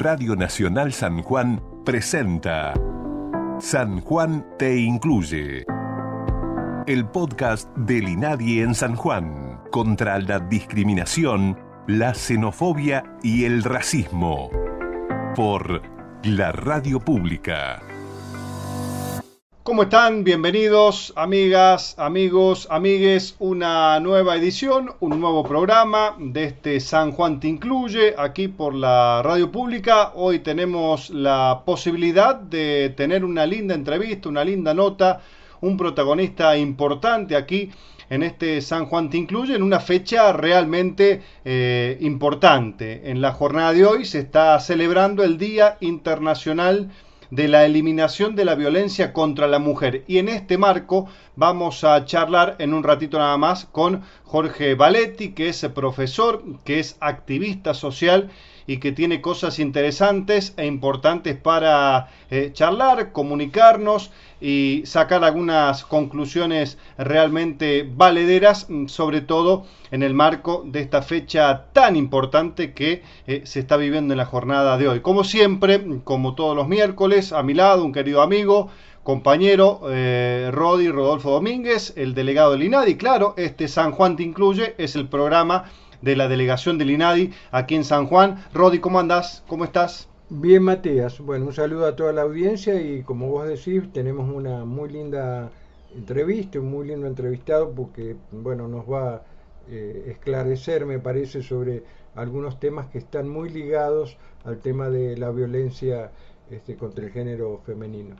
Radio Nacional San Juan presenta San Juan te incluye. El podcast del INADI en San Juan contra la discriminación, la xenofobia y el racismo. Por la radio pública. ¿Cómo están? Bienvenidos, amigas, amigos, amigues, una nueva edición, un nuevo programa de este San Juan te incluye, aquí por la radio pública. Hoy tenemos la posibilidad de tener una linda entrevista, una linda nota, un protagonista importante aquí en este San Juan te incluye, en una fecha realmente importante. En la jornada de hoy se está celebrando el Día Internacional de la Eliminación de la Violencia contra la Mujer. Y en este marco vamos a charlar en un ratito nada más con Jorge Valetti, que es profesor, que es activista social y que tiene cosas interesantes e importantes para charlar, comunicarnos y sacar algunas conclusiones realmente valederas, sobre todo en el marco de esta fecha tan importante que se está viviendo en la jornada de hoy. Como siempre, como todos los miércoles, a mi lado un querido amigo, compañero Rodolfo Domínguez, el delegado del INADI. Claro, este San Juan te incluye, es el programa de la delegación del INADI aquí en San Juan. Rodi, ¿cómo andás? ¿Cómo estás? Bien, Matías. Bueno, un saludo a toda la audiencia y como vos decís, tenemos una muy linda entrevista, un muy lindo entrevistado porque, bueno, nos va a esclarecer, me parece, sobre algunos temas que están muy ligados al tema de la violencia contra el género femenino.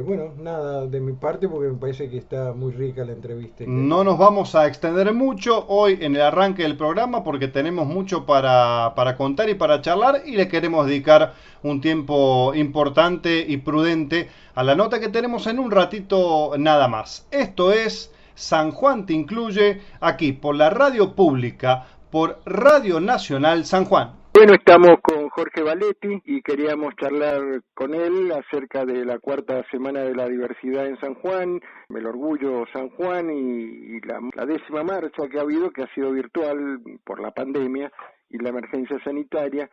Bueno, nada de mi parte porque me parece que está muy rica la entrevista. No nos vamos a extender mucho hoy en el arranque del programa porque tenemos mucho para contar y para charlar y le queremos dedicar un tiempo importante y prudente a la nota que tenemos en un ratito nada más. Esto es San Juan te incluye aquí por la radio pública, por Radio Nacional San Juan. Bueno, estamos con Jorge Valetti y queríamos charlar con él acerca de la cuarta semana de la diversidad en San Juan, el orgullo San Juan y la 10ª marcha que ha habido, que ha sido virtual por la pandemia y la emergencia sanitaria.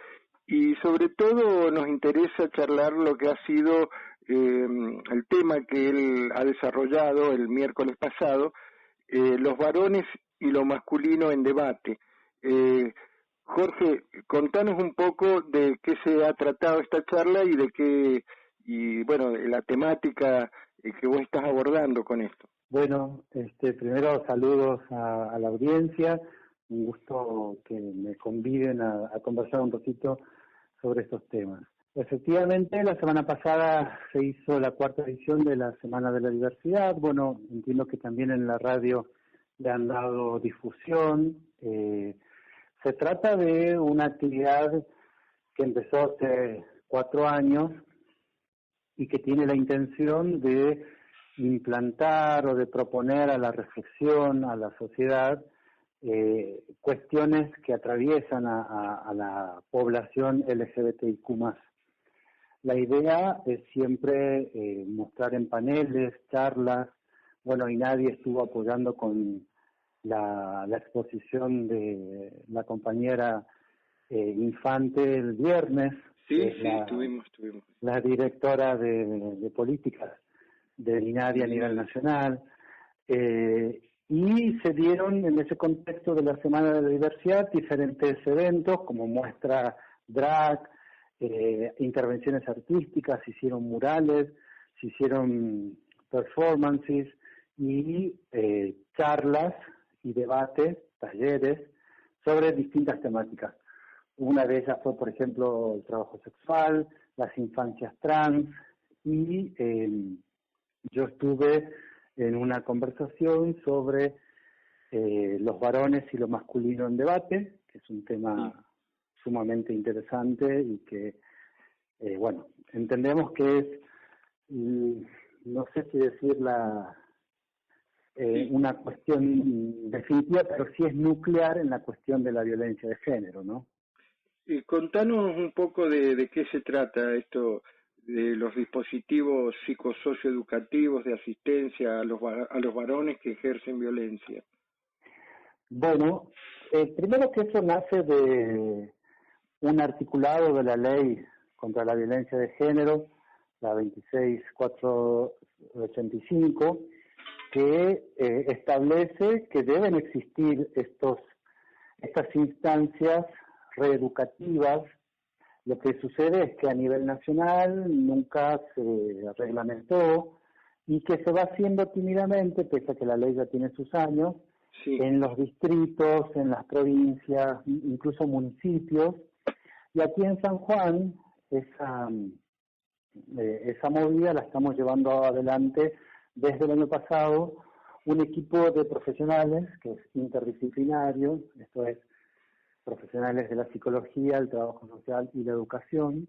Y sobre todo nos interesa charlar lo que ha sido el tema que él ha desarrollado el miércoles pasado, los varones y lo masculino en debate. Jorge, contanos un poco de qué se ha tratado esta charla y de la temática que vos estás abordando con esto. Bueno, primero saludos a la audiencia, un gusto que me conviden a conversar un poquito sobre estos temas. Efectivamente, la semana pasada se hizo la cuarta edición de la Semana de la Diversidad. Bueno, entiendo que también en la radio le han dado difusión. Se trata de una actividad que empezó hace 4 años y que tiene la intención de implantar o de proponer a la reflexión, a la sociedad, cuestiones que atraviesan a la población LGBTIQ+. La idea es siempre mostrar en paneles, charlas. Bueno, y nadie estuvo apoyando con la exposición de la compañera Infante el viernes. Sí, tuvimos. La directora de políticas del INADI a nivel nacional. Y se dieron en ese contexto de la Semana de la Diversidad diferentes eventos como muestra drag, intervenciones artísticas, se hicieron murales, se hicieron performances y charlas y debates, talleres sobre distintas temáticas. Una de ellas fue, por ejemplo, el trabajo sexual, las infancias trans y yo estuve en una conversación sobre los varones y lo masculino en debate, que es un tema sumamente interesante y que, entendemos que es, no sé si decir una cuestión definitiva, pero sí es nuclear en la cuestión de la violencia de género, ¿no? Y contanos un poco de qué se trata esto, de los dispositivos psicosocioeducativos de asistencia a los varones que ejercen violencia. Bueno, primero que eso nace de un articulado de la ley contra la Violencia de Género, la 26485, que establece que deben existir estas instancias reeducativas. Lo que sucede es que a nivel nacional nunca se reglamentó y que se va haciendo tímidamente, pese a que la ley ya tiene sus años, sí, en los distritos, en las provincias, incluso municipios. Y aquí en San Juan, esa movida la estamos llevando adelante desde el año pasado, un equipo de profesionales que es interdisciplinario, esto es, profesionales de la psicología, el trabajo social y la educación.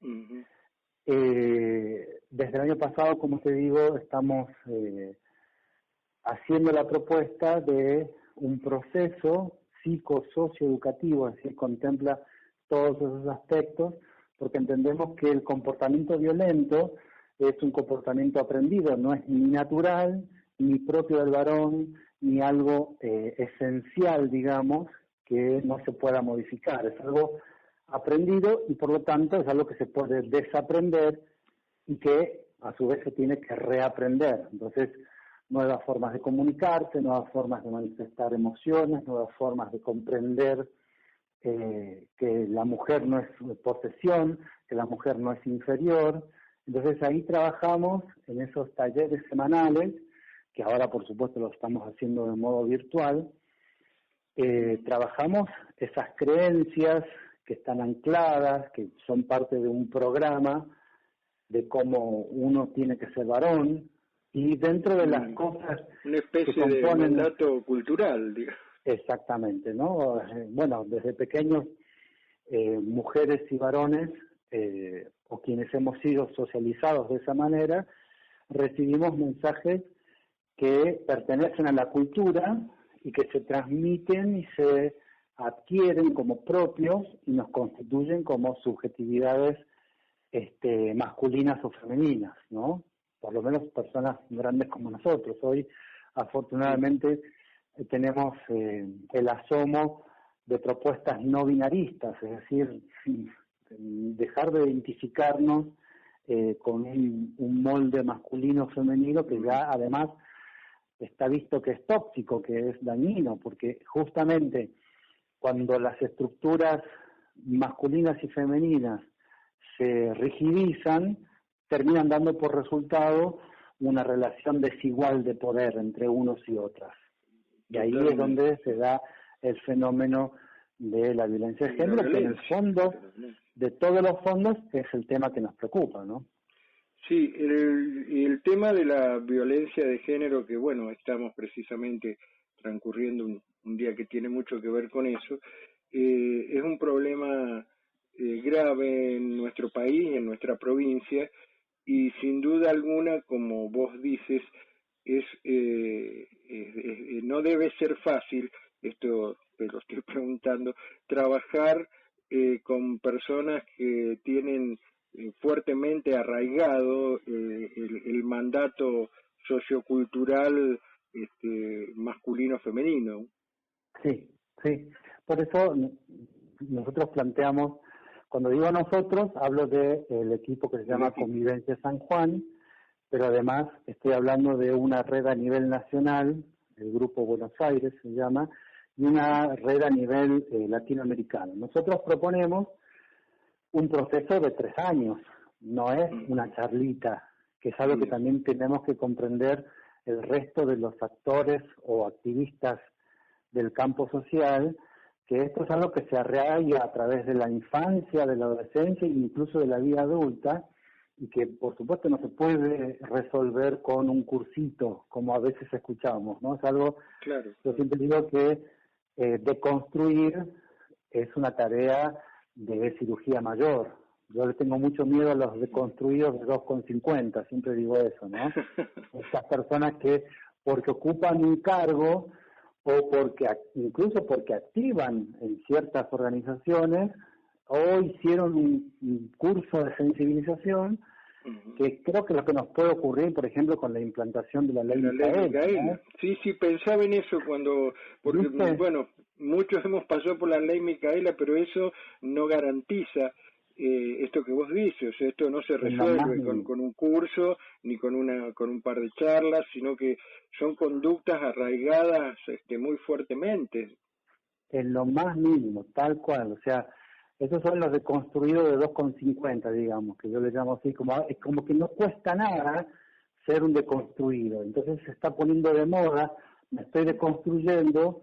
uh-huh. Desde el año pasado, como te digo, estamos haciendo la propuesta de un proceso psicosocioeducativo, es decir, contempla todos esos aspectos, porque entendemos que el comportamiento violento es un comportamiento aprendido, no es ni natural, ni propio del varón, ni algo esencial, digamos, que no se pueda modificar. Es algo aprendido y por lo tanto es algo que se puede desaprender y que a su vez se tiene que reaprender. Entonces, nuevas formas de comunicarse, nuevas formas de manifestar emociones, nuevas formas de comprender que la mujer no es posesión, que la mujer no es inferior. Entonces ahí trabajamos en esos talleres semanales, que ahora por supuesto lo estamos haciendo de modo virtual. Trabajamos esas creencias que están ancladas, que son parte de un programa de cómo uno tiene que ser varón, y dentro de las cosas una especie que componen, de mandato cultural, digamos. Exactamente, ¿no? Bueno, desde pequeños, mujeres y varones, o quienes hemos sido socializados de esa manera, recibimos mensajes que pertenecen a la cultura y que se transmiten y se adquieren como propios y nos constituyen como subjetividades masculinas o femeninas, ¿no? Por lo menos personas grandes como nosotros. Hoy, afortunadamente, tenemos el asomo de propuestas no binaristas, es decir, dejar de identificarnos con un molde masculino o femenino que ya además está visto que es tóxico, que es dañino, porque justamente cuando las estructuras masculinas y femeninas se rigidizan, terminan dando por resultado una relación desigual de poder entre unos y otras. Y ahí es donde se da el fenómeno de la violencia de género, que en el fondo, de todos los fondos, es el tema que nos preocupa, ¿no? Sí, el tema de la violencia de género, que bueno, estamos precisamente transcurriendo un día que tiene mucho que ver con eso, es un problema grave en nuestro país, en nuestra provincia, y sin duda alguna, como vos dices, no debe ser fácil, esto te lo estoy preguntando, trabajar con personas que tienen fuertemente arraigado el mandato sociocultural masculino-femenino. Sí, sí. Por eso nosotros planteamos, cuando digo nosotros, hablo del equipo que se llama Convivencia San Juan, pero además estoy hablando de una red a nivel nacional, el Grupo Buenos Aires se llama, y una red a nivel latinoamericano. Nosotros proponemos un proceso de 3 años, no es una charlita, que es algo que también tenemos que comprender el resto de los actores o activistas del campo social, que esto es algo que se arraiga a través de la infancia, de la adolescencia e incluso de la vida adulta, y que por supuesto no se puede resolver con un cursito, como a veces escuchamos, ¿no? Es algo, claro. Yo siempre digo que deconstruir es una tarea de cirugía mayor. Yo le tengo mucho miedo a los deconstruidos de 2,50, siempre digo eso, ¿no? Estas personas que, porque ocupan un cargo o porque incluso porque activan en ciertas organizaciones o hicieron un curso de sensibilización, que creo que es lo que nos puede ocurrir, por ejemplo, con la implantación de la ley Micaela, ¿no? Sí, pensaba en eso porque ¿Viste? bueno, muchos hemos pasado por la ley Micaela, pero eso no garantiza esto que vos dices, o sea, esto no se resuelve con un curso ni con un par de charlas, sino que son conductas arraigadas muy fuertemente. En lo más mínimo, tal cual, o sea, esos son los deconstruidos de 2,50, digamos, que yo le llamo así, es como que no cuesta nada ser un deconstruido, entonces se está poniendo de moda, me estoy deconstruyendo,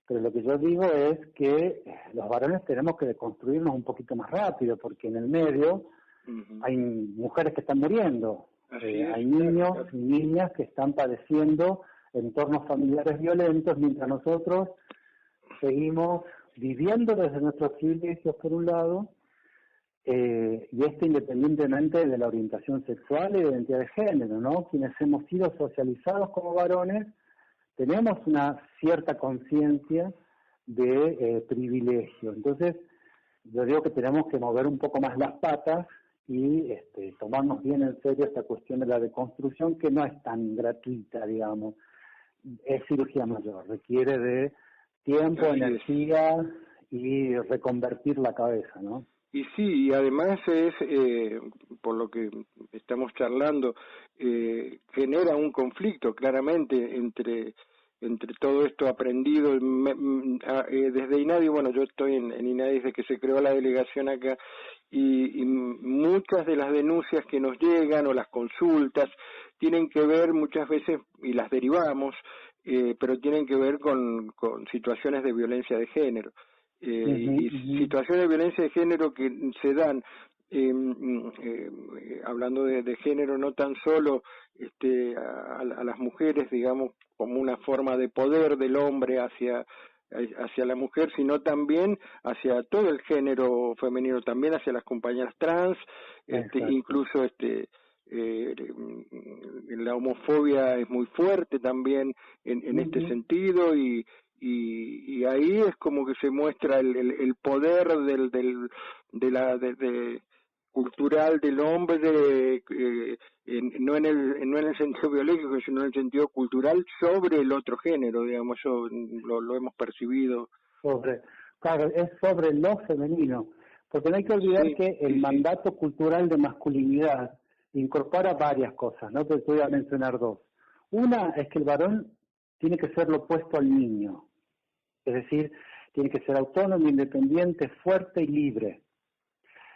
pero lo que yo digo es que los varones tenemos que deconstruirnos un poquito más rápido, porque en el medio hay mujeres que están muriendo, hay niños y niñas que están padeciendo entornos familiares violentos, mientras nosotros seguimos viviendo desde nuestros privilegios por un lado, y esto independientemente de la orientación sexual y de identidad de género, ¿no? Quienes hemos sido socializados como varones tenemos una cierta conciencia de privilegio. Entonces, yo digo que tenemos que mover un poco más las patas y tomarnos bien en serio esta cuestión de la deconstrucción, que no es tan gratuita, digamos. Es cirugía mayor, requiere de tiempo, energía y reconvertir la cabeza, ¿no? Y sí, y además es, por lo que estamos charlando, genera un conflicto claramente entre todo esto aprendido desde INADI. Bueno, yo estoy en INADI desde que se creó la delegación acá, y muchas de las denuncias que nos llegan o las consultas tienen que ver muchas veces, y las derivamos, pero tienen que ver con situaciones de violencia de género. Y situaciones de violencia de género que se dan, hablando de género, no tan solo a las mujeres, digamos, como una forma de poder del hombre hacia la mujer, sino también hacia todo el género femenino, también hacia las compañeras trans, incluso la homofobia es muy fuerte también en este sentido, y ahí es como que se muestra el poder cultural del hombre, no en el sentido biológico, sino en el sentido cultural, sobre el otro género, digamos. Eso lo hemos percibido. Claro, es sobre lo femenino, porque no hay que olvidar que el mandato cultural de masculinidad incorpora varias cosas, ¿no? Te voy a mencionar dos. Una es que el varón tiene que ser lo opuesto al niño, es decir, tiene que ser autónomo, independiente, fuerte y libre.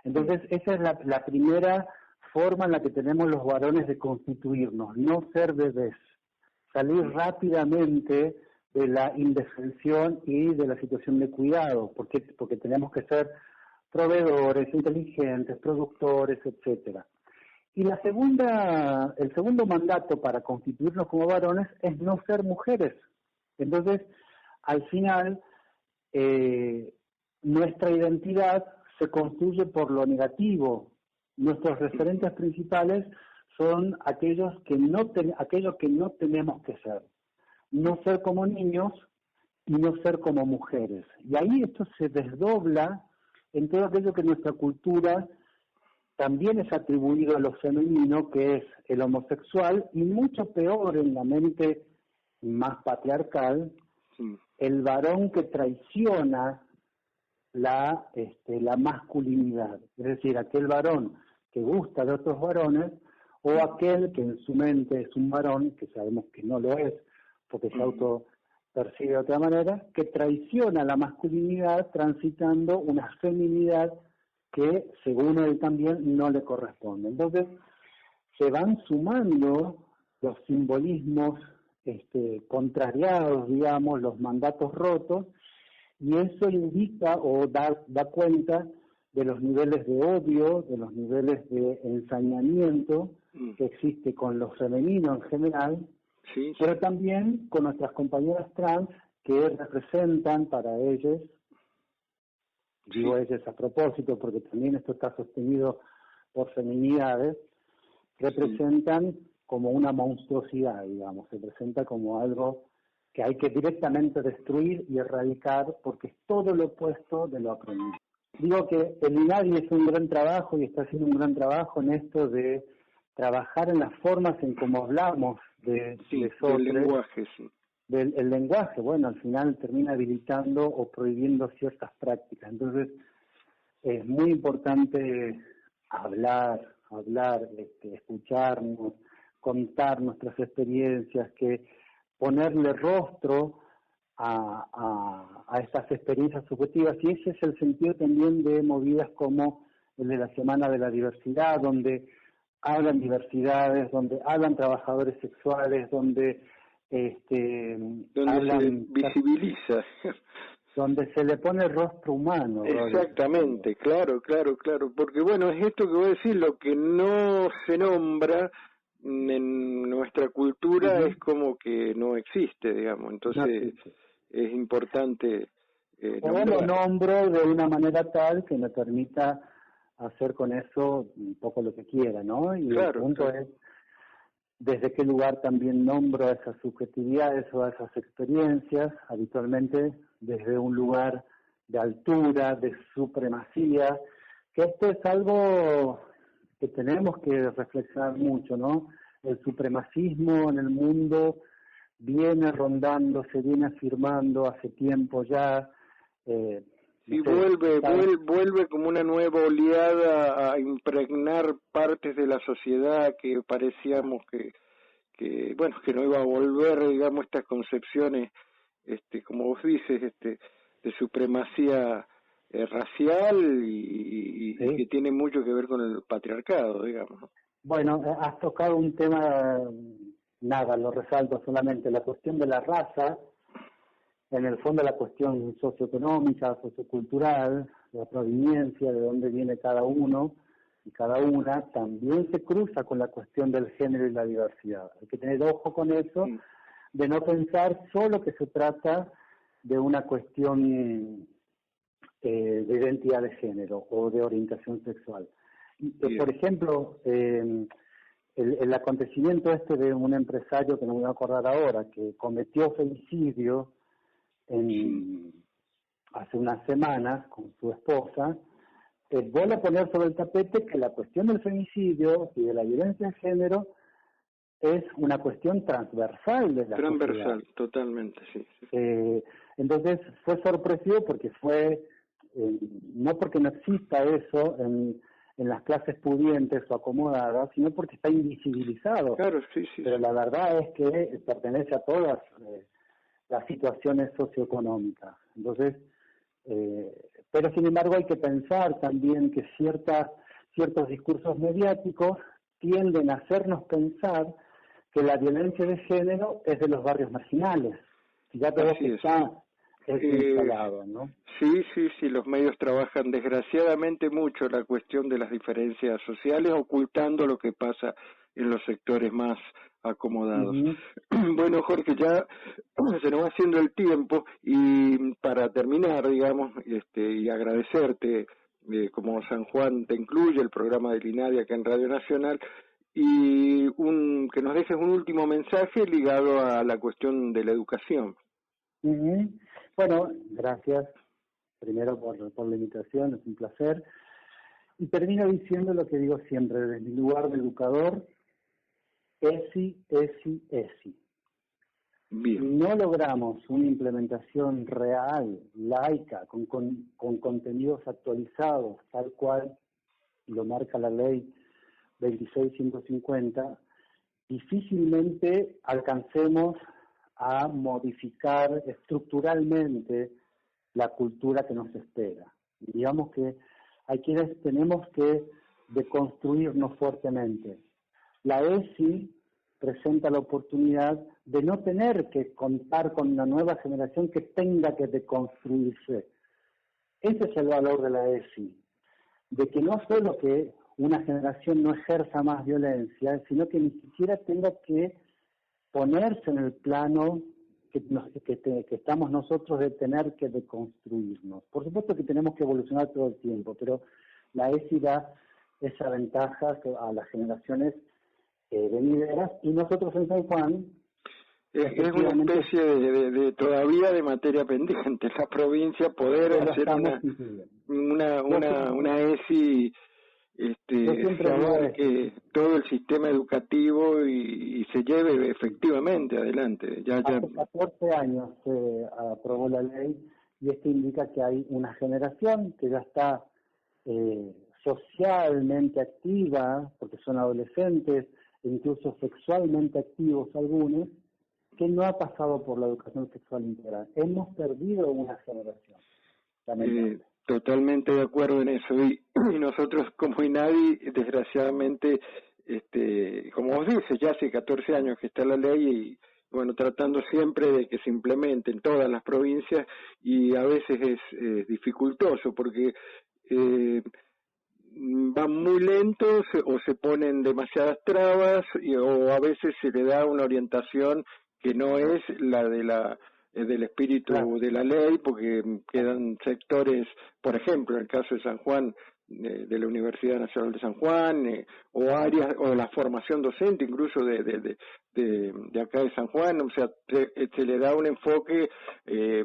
Entonces, esa es la primera forma en la que tenemos los varones de constituirnos, no ser bebés, salir rápidamente de la indefensión y de la situación de cuidado, porque tenemos que ser proveedores, inteligentes, productores, etcétera. Y el segundo mandato para constituirnos como varones es no ser mujeres. Entonces, al final, nuestra identidad se construye por lo negativo. Nuestros referentes principales son aquellos que no tenemos que ser. No ser como niños y no ser como mujeres. Y ahí esto se desdobla en todo aquello que nuestra cultura también es atribuido a lo femenino, que es el homosexual, y mucho peor en la mente más patriarcal, el varón que traiciona la masculinidad, es decir, aquel varón que gusta de otros varones, o aquel que en su mente es un varón, que sabemos que no lo es, porque se autopercibe de otra manera, que traiciona la masculinidad transitando una feminidad que, según él también, no le corresponde. Entonces, se van sumando los simbolismos contrariados, digamos, los mandatos rotos, y eso indica o da cuenta de los niveles de odio, de los niveles de ensañamiento que existe con lo femenino en general, pero también con nuestras compañeras trans que representan para ellos, digo ellos a propósito porque también esto está sostenido por feminidades, representan como una monstruosidad, digamos, se presenta como algo que hay que directamente destruir y erradicar porque es todo lo opuesto de lo aprendido. Digo que el INADI es un gran trabajo y está haciendo un gran trabajo en esto de trabajar en las formas en cómo hablamos del lenguaje, el lenguaje, bueno, al final termina habilitando o prohibiendo ciertas prácticas. Entonces, es muy importante hablar, escucharnos, contar nuestras experiencias, que ponerle rostro a estas experiencias subjetivas, y ese es el sentido también de movidas como el de la Semana de la Diversidad, donde hablan diversidades, donde hablan trabajadores sexuales, donde hablan, se visibiliza, donde se le pone el rostro humano. Exactamente, claro, porque bueno, es esto que voy a decir, lo que no se nombra en nuestra cultura es como que no existe, digamos, entonces no existe. Es importante lo nombro de una manera tal que me permita hacer con eso un poco lo que quiera, ¿no? Y el punto es desde qué lugar también nombro a esas subjetividades o a esas experiencias, habitualmente desde un lugar de altura, de supremacía, que esto es algo que tenemos que reflexionar mucho, ¿no? El supremacismo en el mundo viene rondando, se viene afirmando hace tiempo ya. Vuelve como una nueva oleada a impregnar partes de la sociedad que parecíamos que no iba a volver, digamos, estas concepciones, como vos dices, de supremacía racial y que tiene mucho que ver con el patriarcado, digamos. Bueno, has tocado un tema, nada, lo resalto solamente, la cuestión de la raza, en el fondo la cuestión socioeconómica, sociocultural, la proveniencia, de dónde viene cada uno y cada una, también se cruza con la cuestión del género y la diversidad. Hay que tener ojo con eso, de no pensar solo que se trata de una cuestión de identidad de género o de orientación sexual. Por ejemplo, el acontecimiento de un empresario, que no me voy a acordar ahora, que cometió femicidio hace unas semanas con su esposa, vuelve a poner sobre el tapete que la cuestión del femicidio y de la violencia de género es una cuestión transversal de la sociedad. Totalmente, sí. Entonces fue sorpresivo porque no porque no exista eso en las clases pudientes o acomodadas, sino porque está invisibilizado. Claro, sí. Pero la verdad es que pertenece a todas las situaciones socioeconómicas. Entonces, pero sin embargo hay que pensar también que ciertos discursos mediáticos tienden a hacernos pensar que la violencia de género es de los barrios marginales. Fíjate vos que está instalado, ¿no? Sí, los medios trabajan desgraciadamente mucho la cuestión de las diferencias sociales, ocultando lo que pasa en los sectores más acomodados. Bueno, Jorge, ya se nos va haciendo el tiempo, y para terminar, digamos, y agradecerte, como San Juan te incluye, el programa de Linadi acá en Radio Nacional, y que nos dejes un último mensaje ligado a la cuestión de la educación. Bueno, gracias primero por la invitación, es un placer. Y termino diciendo lo que digo siempre, desde mi lugar de educador: ESI. Bien. No logramos una implementación real, laica, con contenidos actualizados, tal cual lo marca la ley 26150, difícilmente alcancemos a modificar estructuralmente la cultura que nos espera. Digamos que hay quienes tenemos que deconstruirnos fuertemente. La ESI presenta la oportunidad de no tener que contar con una nueva generación que tenga que deconstruirse. Ese es el valor de la ESI, de que no solo que una generación no ejerza más violencia, sino que ni siquiera tenga que ponerse en el plano que estamos nosotros de tener que deconstruirnos. Por supuesto que tenemos que evolucionar todo el tiempo, pero la ESI da esa ventaja a las generaciones venideras, y nosotros en San Juan es una especie de todavía de materia pendiente la provincia poder hacer una ESI que todo el sistema educativo y se lleve efectivamente adelante. Hace 14 años se aprobó la ley, y esto indica que hay una generación que ya está socialmente activa, porque son adolescentes, e incluso sexualmente activos algunos, que no ha pasado por la educación sexual integral. Hemos perdido una generación. Totalmente de acuerdo en eso. Y nosotros como INADI, desgraciadamente, como vos dices, ya hace 14 años que está la ley y bueno, tratando siempre de que se implemente en todas las provincias, y a veces es dificultoso porque van muy lentos o se ponen demasiadas trabas o a veces se le da una orientación que no es la del espíritu de la ley, porque quedan sectores, por ejemplo, en el caso de San Juan, de la Universidad Nacional de San Juan, o áreas, o la formación docente incluso de acá de San Juan, o sea, se le da un enfoque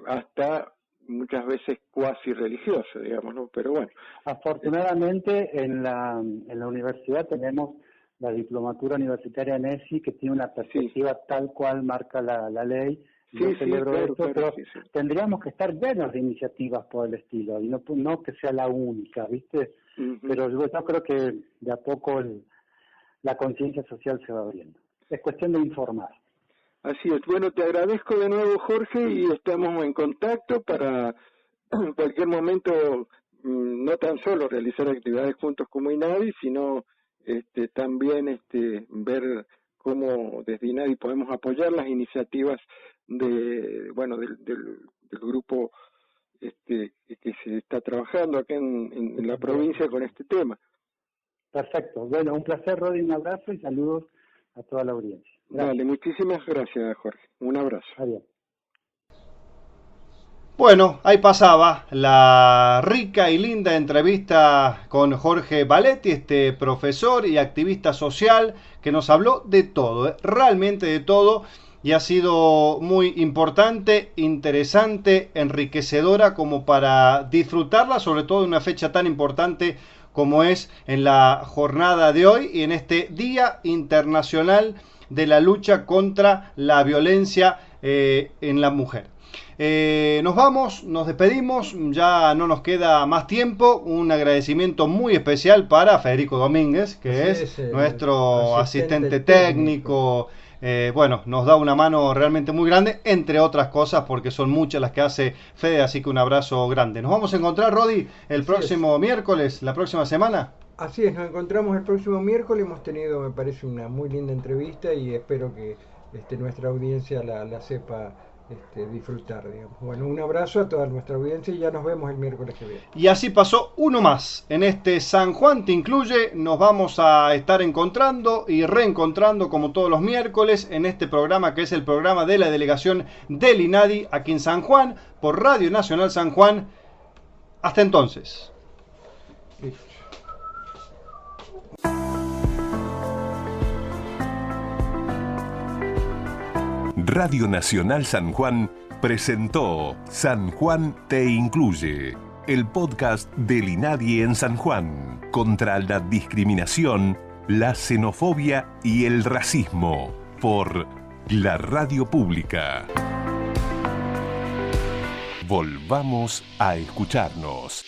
hasta muchas veces cuasi religioso, digamos, ¿no? Pero bueno. Afortunadamente en la universidad tenemos la diplomatura universitaria en ESI, que tiene una perspectiva tal cual marca la ley. Yo celebro esto, pero tendríamos que estar llenos de iniciativas por el estilo, y no que sea la única, ¿viste? Pero yo creo que de a poco la conciencia social se va abriendo. Es cuestión de informar. Así es. Bueno, te agradezco de nuevo, Jorge, y estamos en contacto para en cualquier momento, no tan solo realizar actividades juntos como INADI, sino también ver cómo desde INADI podemos apoyar las iniciativas del grupo que se está trabajando acá en la provincia con este tema. Perfecto. Bueno, un placer, Rodi, un abrazo y saludos a toda la audiencia. Gracias. Dale, muchísimas gracias, Jorge. Un abrazo. Adiós. Bueno, ahí pasaba la rica y linda entrevista con Jorge Valetti, este profesor y activista social que nos habló de todo, realmente de todo, y ha sido muy importante, interesante, enriquecedora como para disfrutarla, sobre todo en una fecha tan importante como es en la jornada de hoy y en este Día Internacional de la Lucha contra la Violencia en la Mujer. Nos vamos, nos despedimos, ya no nos queda más tiempo. Un agradecimiento muy especial para Federico Domínguez, que es nuestro asistente técnico. Bueno, nos da una mano realmente muy grande, entre otras cosas, porque son muchas las que hace Fede, así que un abrazo grande. Nos vamos a encontrar, Rodi, el próximo miércoles, la próxima semana. Así es, nos encontramos el próximo miércoles. Hemos tenido, me parece, una muy linda entrevista y espero que nuestra audiencia la sepa disfrutar, digamos. Bueno, un abrazo a toda nuestra audiencia y ya nos vemos el miércoles que viene. Y así pasó uno más. En este San Juan Te Incluye nos vamos a estar encontrando y reencontrando como todos los miércoles en este programa que es el programa de la delegación del INADI aquí en San Juan por Radio Nacional San Juan. Hasta entonces. Listo. Radio Nacional San Juan presentó San Juan Te Incluye, el podcast del INADI en San Juan, contra la discriminación, la xenofobia y el racismo, por la radio pública. Volvamos a escucharnos.